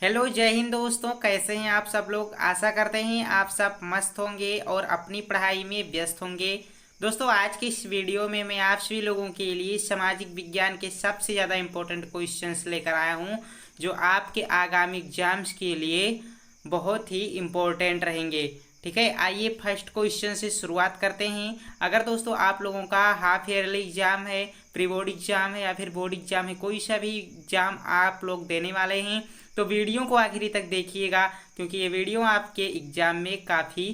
Hello जय हिंद दोस्तों, कैसे हैं आप सब लोग। आशा करते हैं आप सब मस्त होंगे और अपनी पढ़ाई में व्यस्त होंगे। दोस्तों आज की इस वीडियो में मैं आप सभी लोगों के लिए सामाजिक विज्ञान के सबसे ज़्यादा इम्पोर्टेंट क्वेश्चंस लेकर आया हूं, जो आपके आगामी एग्जाम्स के लिए बहुत ही इम्पोर्टेंट रहेंगे। ठीक है, आइए फर्स्ट क्वेश्चन से शुरुआत करते हैं। अगर दोस्तों आप लोगों का हाफ ईयरली एग्जाम है, प्री बोर्ड एग्जाम है या फिर बोर्ड एग्जाम है, कोई सा भी एग्जाम आप लोग देने वाले हैं तो वीडियो को आखिरी तक देखिएगा, क्योंकि ये वीडियो आपके एग्जाम में काफ़ी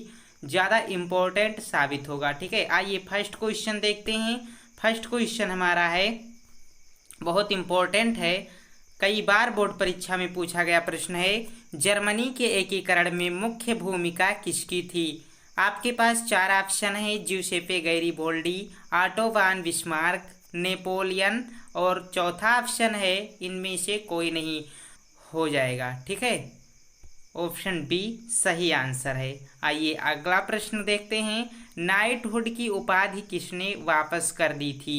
ज़्यादा इम्पोर्टेंट साबित होगा। ठीक है, आइए फर्स्ट क्वेश्चन देखते हैं। फर्स्ट क्वेश्चन हमारा है, बहुत इम्पोर्टेंट है, कई बार बोर्ड परीक्षा में पूछा गया प्रश्न है। जर्मनी के एकीकरण में मुख्य भूमिका किसकी थी। आपके पास चार ऑप्शन है, ज्यूसेपे गैरिबोल्डी, ऑटो वान बिस्मार्क, नेपोलियन और चौथा ऑप्शन है इनमें से कोई नहीं हो जाएगा। ठीक है, ऑप्शन बी सही आंसर है। आइए अगला प्रश्न देखते हैं। नाइटहुड की उपाधि किसने वापस कर दी थी।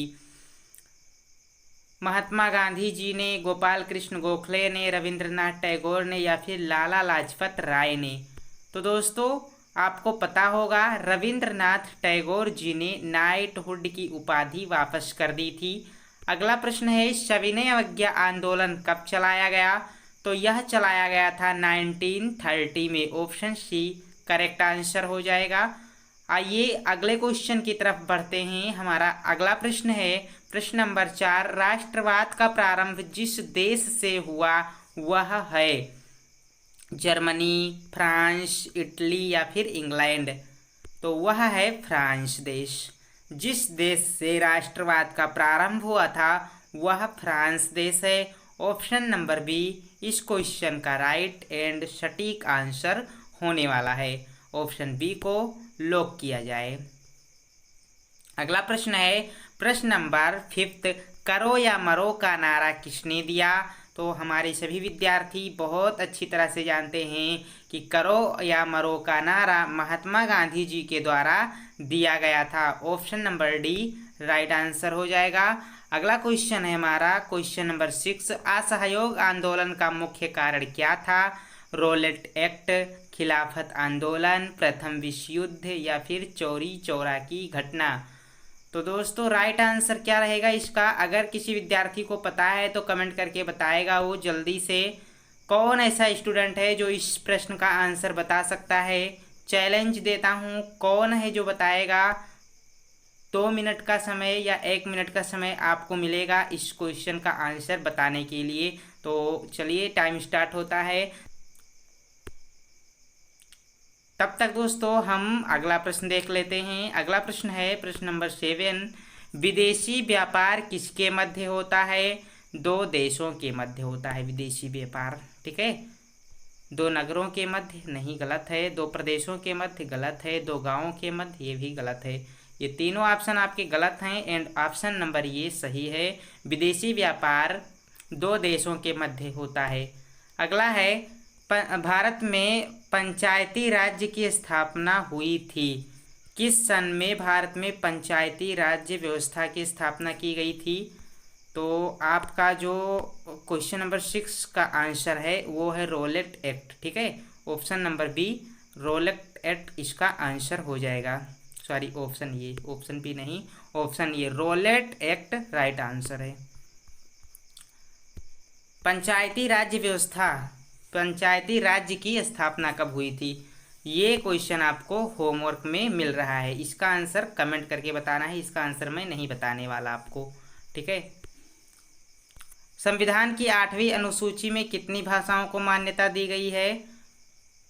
महात्मा गांधी जी ने, गोपाल कृष्ण गोखले ने, रविंद्रनाथ टैगोर ने या फिर लाला लाजपत राय ने। तो दोस्तों आपको पता होगा रविंद्रनाथ टैगोर जी ने नाइटहुड की उपाधि वापस कर दी थी। अगला प्रश्न है, सविनय अवज्ञा आंदोलन कब चलाया गया। तो यह चलाया गया था 1930 में। ऑप्शन सी करेक्ट आंसर हो जाएगा। आइए अगले क्वेश्चन की तरफ बढ़ते हैं। हमारा अगला प्रश्न है प्रश्न नंबर 4, राष्ट्रवाद का प्रारंभ जिस देश से हुआ वह है जर्मनी, फ्रांस, इटली या फिर इंग्लैंड। तो वह है फ्रांस देश। जिस देश से राष्ट्रवाद का प्रारंभ हुआ था वह फ्रांस देश है। ऑप्शन नंबर बी इस क्वेश्चन का राइट एंड सटीक आंसर होने वाला है। ऑप्शन बी को लॉक किया जाए। अगला प्रश्न है प्रश्न नंबर 5, करो या मरो का नारा किसने दिया। तो हमारे सभी विद्यार्थी बहुत अच्छी तरह से जानते हैं कि करो या मरो का नारा महात्मा गांधी जी के द्वारा दिया गया था। Option number D right answer हो जाएगा। अगला क्वेश्चन है हमारा क्वेश्चन नंबर 6, असहयोग आंदोलन का मुख्य कारण क्या था। रोलेट एक्ट, खिलाफत आंदोलन, प्रथम विश्व युद्ध या फिर चौरी चौरा की घटना। तो दोस्तों राइट आंसर क्या रहेगा इसका। अगर किसी विद्यार्थी को पता है तो कमेंट करके बताएगा वो जल्दी से। कौन ऐसा स्टूडेंट है जो इस प्रश्न का आंसर बता सकता है। चैलेंज देता हूँ, कौन है जो बताएगा। 2 मिनट का समय या 1 मिनट का समय आपको मिलेगा इस क्वेश्चन का आंसर बताने के लिए। तो चलिए टाइम स्टार्ट होता है। तब तक दोस्तों हम अगला प्रश्न देख लेते हैं। अगला प्रश्न है प्रश्न नंबर 7, विदेशी व्यापार किसके मध्य होता है। दो देशों के मध्य होता है विदेशी व्यापार। ठीक है, दो नगरों के मध्य नहीं, गलत है। दो प्रदेशों के मध्य गलत है। दो गांवों के मध्य ये भी गलत है। ये तीनों ऑप्शन आपके गलत हैं एंड ऑप्शन नंबर ये सही है। विदेशी व्यापार दो देशों के मध्य होता है। अगला है भारत में पंचायती राज्य की स्थापना हुई थी। किस सन में भारत में पंचायती राज्य व्यवस्था की स्थापना की गई थी। तो आपका जो क्वेश्चन नंबर 6 का आंसर है वो है रोलेट एक्ट। ठीक है, option number B Rowlatt act इसका आंसर हो जाएगा। सॉरी, ऑप्शन ये, ऑप्शन बी नहीं, ऑप्शन ये रोलेट एक्ट राइट आंसर है। पंचायती राज्य व्यवस्था, पंचायती राज्य की स्थापना कब हुई थी, ये क्वेश्चन आपको होमवर्क में मिल रहा है। इसका आंसर कमेंट करके बताना है। इसका आंसर मैं नहीं बताने वाला आपको। ठीक है, संविधान की 8वीं अनुसूची में कितनी भाषाओं को मान्यता दी गई है।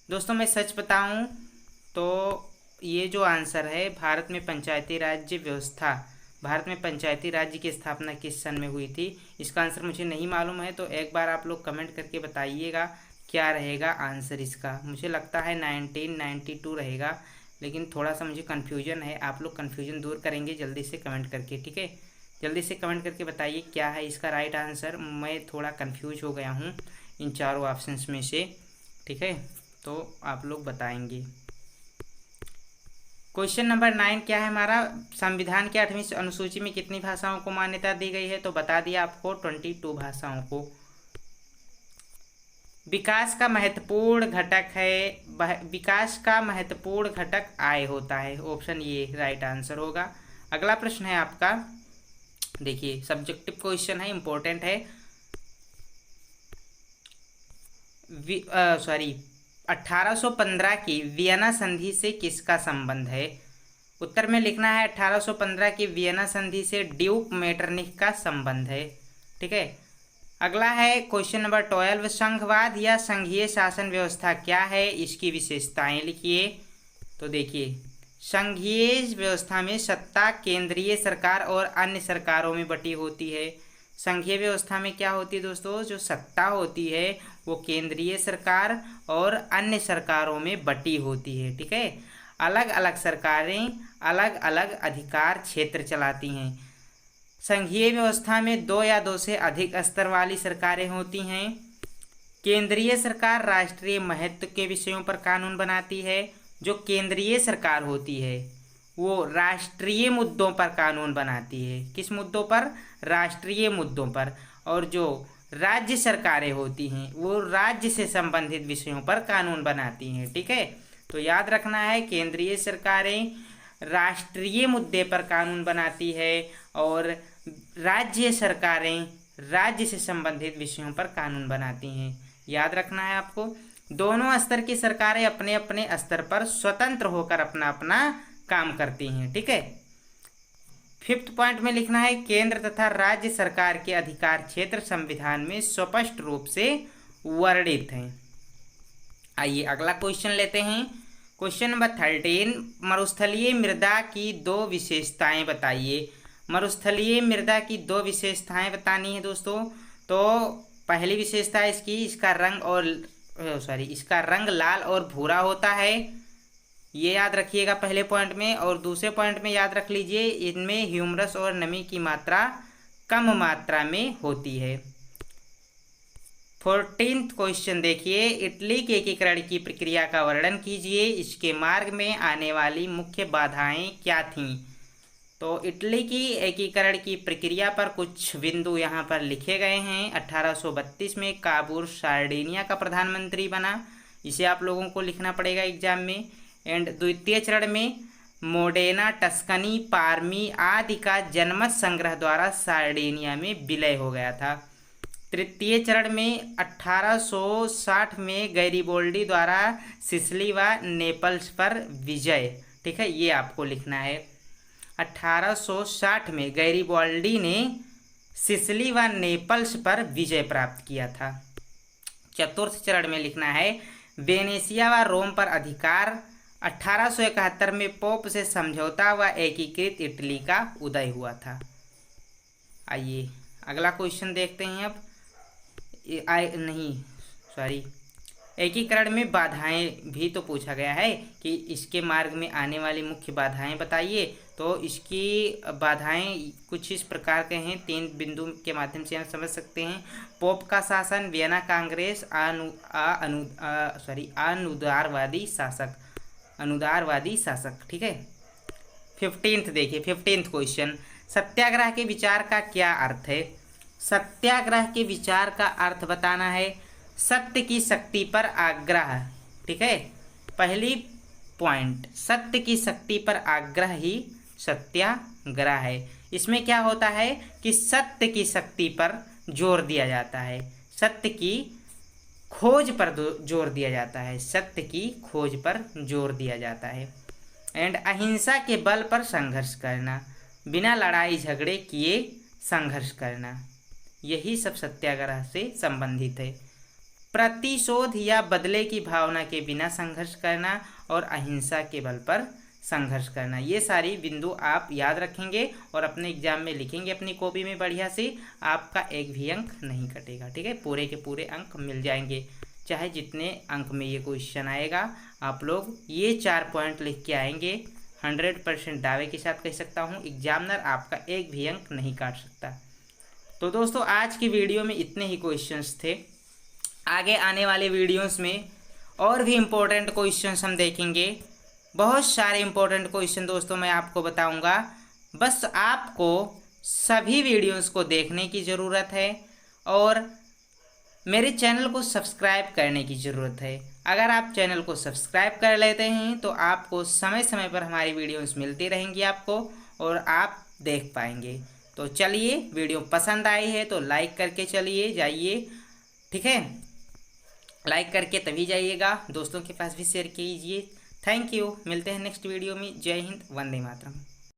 दोस्तों मैं सच बताऊं तो ये जो आंसर है भारत में पंचायती राज्य व्यवस्था, भारत में पंचायती राज्य की स्थापना किस सन में हुई थी, इसका आंसर मुझे नहीं मालूम है। तो एक बार आप लोग कमेंट करके बताइएगा क्या रहेगा आंसर इसका। मुझे लगता है 1992 रहेगा, लेकिन थोड़ा सा मुझे कन्फ्यूजन है। आप लोग कन्फ्यूजन दूर करेंगे जल्दी से कमेंट करके। ठीक है, जल्दी से कमेंट करके बताइए क्या है इसका राइट आंसर। मैं थोड़ा कंफ्यूज हो गया हूँ इन चारों ऑप्शंस में से। ठीक है, तो आप लोग बताएंगे। क्वेश्चन नंबर 9 क्या है हमारा, संविधान की 8वीं अनुसूची में कितनी भाषाओं को मान्यता दी गई है। तो बता दिया आपको 22 भाषाओं को। विकास का महत्वपूर्ण घटक है, विकास का महत्वपूर्ण घटक आय होता है। ऑप्शन ये राइट आंसर होगा। अगला प्रश्न है आपका, देखिए सब्जेक्टिव क्वेश्चन है, इंपॉर्टेंट है। 1815 की वियना संधि से किसका संबंध है? उत्तर में लिखना है 1815 की वियना संधि से ड्यूक मेटरनिख का संबंध है। ठीक है। अगला है क्वेश्चन नंबर 12, संघवाद या संघीय शासन व्यवस्था क्या है, इसकी विशेषताएं लिखिए। तो देखिए, संघीय व्यवस्था में सत्ता केंद्रीय सरकार और अन्य सरकारों में बटी होती है। संघीय व्यवस्था में क्या होती है दोस्तों, जो सत्ता होती है वो केंद्रीय सरकार और अन्य सरकारों में बटी होती है। ठीक है। अलग अलग सरकारें अलग अलग अधिकार क्षेत्र चलाती हैं। संघीय व्यवस्था में 2 या 2 से अधिक स्तर वाली सरकारें होती हैं। केंद्रीय सरकार राष्ट्रीय महत्व के विषयों पर कानून बनाती है। जो केंद्रीय सरकार होती है वो राष्ट्रीय मुद्दों पर कानून बनाती है। किस मुद्दों पर? राष्ट्रीय मुद्दों पर। और जो राज्य सरकारें होती हैं वो राज्य से संबंधित विषयों पर कानून बनाती हैं। ठीक है। तो याद रखना है, केंद्रीय सरकारें राष्ट्रीय मुद्दे पर कानून बनाती है और राज्य सरकारें राज्य से संबंधित विषयों पर कानून बनाती हैं। याद रखना है आपको। दोनों स्तर की सरकारें अपने अपने स्तर पर स्वतंत्र होकर अपना अपना काम करती हैं। ठीक है। 5th पॉइंट में लिखना है, केंद्र तथा राज्य सरकार के अधिकार क्षेत्र संविधान में स्पष्ट रूप से वर्णित हैं। आइए अगला क्वेश्चन लेते हैं। क्वेश्चन नंबर 13, मरुस्थलीय मृदा की 2 विशेषताएं बताइए। मरुस्थलीय मृदा की 2 विशेषताएं बतानी है दोस्तों। तो पहली विशेषता इसकी, इसका रंग लाल और भूरा होता है, ये याद रखिएगा पहले पॉइंट में। और दूसरे पॉइंट में याद रख लीजिए, इनमें ह्यूमरस और नमी की मात्रा कम मात्रा में होती है। 14th क्वेश्चन देखिए, इटली के एकीकरण की प्रक्रिया का वर्णन कीजिए। इसके मार्ग में आने वाली मुख्य बाधाएं क्या थीं? तो इटली की एकीकरण की प्रक्रिया पर कुछ बिंदु यहाँ पर लिखे गए हैं। 1832 में काबूल सार्डिनिया का प्रधानमंत्री बना, इसे आप लोगों को लिखना पड़ेगा एग्जाम में। एंड द्वितीय चरण में मोडेना, टस्कनी, पार्मी आदि का जनमत संग्रह द्वारा सार्डिनिया में विलय हो गया था। तृतीय चरण में 1860 में गैरिबोल्डी द्वारा सिसिली व नेपल्स पर विजय। ठीक है, ये आपको लिखना है। 1860 में गैरिबोल्डी ने सिसिली व नेपल्स पर विजय प्राप्त किया था। चतुर्थ चरण में लिखना है, वेनेशिया व रोम पर अधिकार। 1871 में पोप से समझौता व एकीकृत इटली का उदय हुआ था। आइए अगला क्वेश्चन देखते हैं अब। एकीकरण में बाधाएं भी तो पूछा गया है कि इसके मार्ग में आने वाली मुख्य बाधाएं बताइए। तो इसकी बाधाएं कुछ इस प्रकार के हैं, 3 बिंदु के माध्यम से हम समझ सकते हैं। पोप का शासन, वियना कांग्रेस, अनुदारवादी शासक। ठीक है। 15th देखिए, 15th क्वेश्चन, सत्याग्रह के विचार का क्या अर्थ है? सत्याग्रह के विचार का अर्थ बताना है, सत्य की शक्ति पर आग्रह। ठीक है, पहली पॉइंट, सत्य की शक्ति पर आग्रह ही सत्याग्रह है। इसमें क्या होता है कि सत्य की शक्ति पर जोर दिया जाता है, सत्य की खोज पर जोर दिया जाता है, सत्य की खोज पर जोर दिया जाता है। एंड अहिंसा के बल पर संघर्ष करना, बिना लड़ाई झगड़े किए संघर्ष करना, यही सब सत्याग्रह से संबंधित है। प्रतिशोध या बदले की भावना के बिना संघर्ष करना और अहिंसा के बल पर संघर्ष करना, ये सारी बिंदु आप याद रखेंगे और अपने एग्जाम में लिखेंगे अपनी कॉपी में बढ़िया से। आपका एक भी अंक नहीं कटेगा। ठीक है, पूरे के पूरे अंक मिल जाएंगे, चाहे जितने अंक में ये क्वेश्चन आएगा। आप लोग ये 4 पॉइंट लिख के आएंगे, 100% दावे के साथ कह सकता हूँ एग्जामिनर आपका एक भी अंक नहीं काट सकता। तो दोस्तों आज की वीडियो में इतने ही क्वेश्चंस थे। आगे आने वाले वीडियोस में और भी इम्पोर्टेंट क्वेश्चंस हम देखेंगे, बहुत सारे इम्पोर्टेंट क्वेश्चन दोस्तों मैं आपको बताऊंगा। बस आपको सभी वीडियोस को देखने की ज़रूरत है और मेरे चैनल को सब्सक्राइब करने की ज़रूरत है। अगर आप चैनल को सब्सक्राइब कर लेते हैं तो आपको समय समय पर हमारी वीडियोस मिलती रहेंगी आपको, और आप देख पाएंगे। तो चलिए, वीडियो पसंद आई है तो लाइक करके चलिए जाइए, ठीक है। लाइक करके तभी जाइएगा, दोस्तों के पास भी शेयर कीजिए। थैंक यू, मिलते हैं नेक्स्ट वीडियो में। जय हिंद, वंदे मातरम।